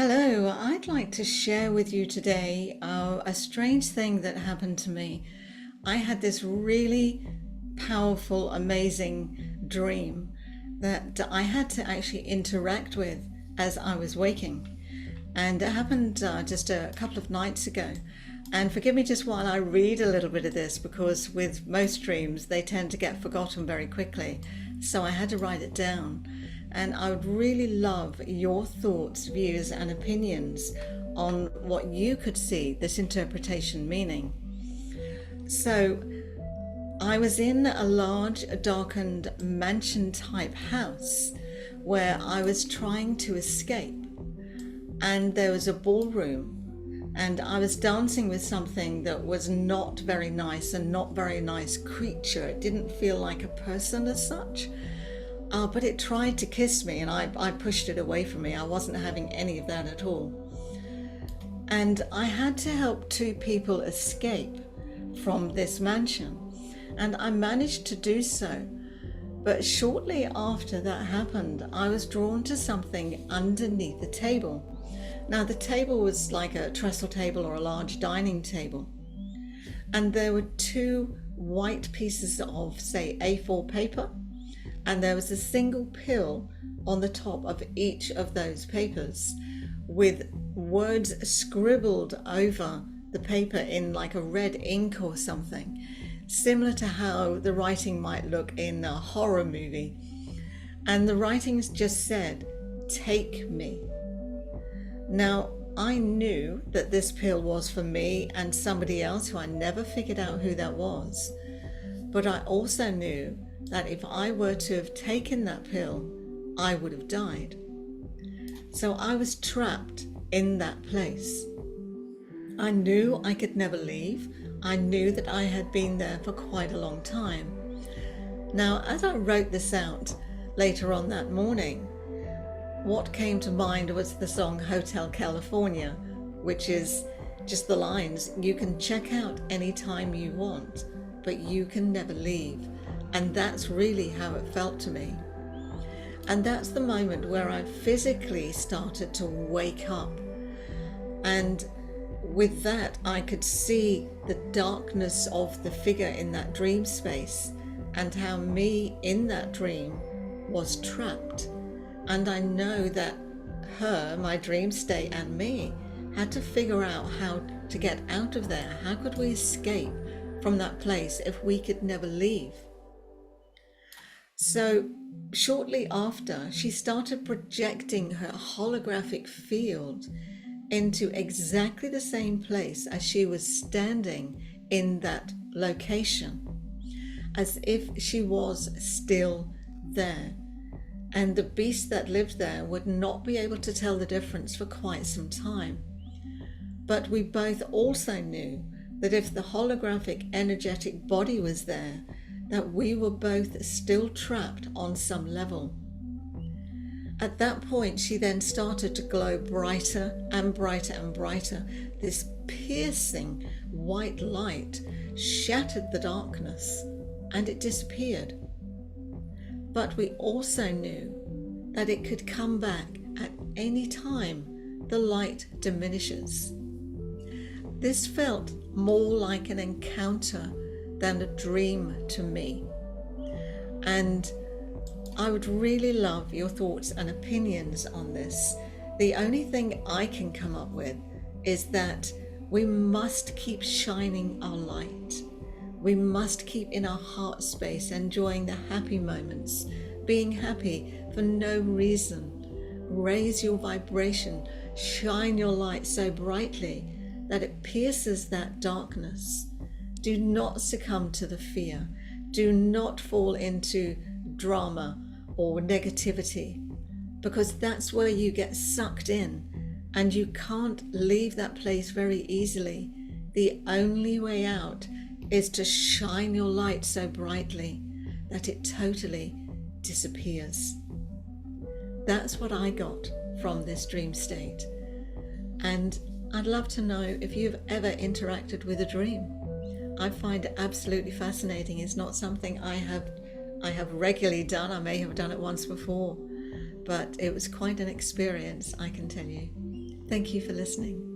Hello, I'd like to share with you today a strange thing that happened to me. I had this really powerful, amazing dream that I had to actually interact with as I was waking. And it happened just a couple of nights ago. And forgive me just while I read a little bit of this because with most dreams, they tend to get forgotten very quickly. So I had to write it down. And I would really love your thoughts, views, and opinions on what you could see this interpretation meaning. So, I was in a large, darkened mansion type house where I was trying to escape, and there was a ballroom, and I was dancing with something that was not very nice and not very nice creature. It didn't feel like a person as such. But it tried to kiss me and I pushed it away from me. I wasn't having any of that at all. And I had to help two people escape from this mansion. And I managed to do so. But shortly after that happened, I was drawn to something underneath the table. Now, the table was like a trestle table or a large dining table. And there were two white pieces of, say, A4 paper. And there was a single pill on the top of each of those papers with words scribbled over the paper in like a red ink or something, similar to how the writing might look in a horror movie. And the writings just said, "Take me." Now, I knew that this pill was for me and somebody else who I never figured out who that was. But I also knew that if I were to have taken that pill, I would have died. So I was trapped in that place. I knew I could never leave. I knew that I had been there for quite a long time. Now, as I wrote this out later on that morning, what came to mind was the song Hotel California, which is just the lines, "You can check out anytime you want, but you can never leave." And that's really how it felt to me. And that's the moment where I physically started to wake up. And with that, I could see the darkness of the figure in that dream space and how me in that dream was trapped. And I know that her, my dream state, and me had to figure out how to get out of there. How could we escape from that place if we could never leave? So shortly after, she started projecting her holographic field into exactly the same place as she was standing in that location, as if she was still there. And the beast that lived there would not be able to tell the difference for quite some time. But we both also knew that if the holographic energetic body was there, that we were both still trapped on some level. At that point, she then started to glow brighter and brighter and brighter. This piercing white light shattered the darkness and it disappeared. But we also knew that it could come back at any time the light diminishes. This felt more like an encounter than a dream to me. And I would really love your thoughts and opinions on this. The only thing I can come up with is that we must keep shining our light. We must keep in our heart space, enjoying the happy moments, being happy for no reason. Raise your vibration, shine your light so brightly that it pierces that darkness. Do not succumb to the fear. Do not fall into drama or negativity, because that's where you get sucked in and you can't leave that place very easily. The only way out is to shine your light so brightly that it totally disappears. That's what I got from this dream state. And I'd love to know if you've ever interacted with a dream. I find it absolutely fascinating. It's not something I have regularly done. I may have done it once before, but it was quite an experience, I can tell you. Thank you for listening.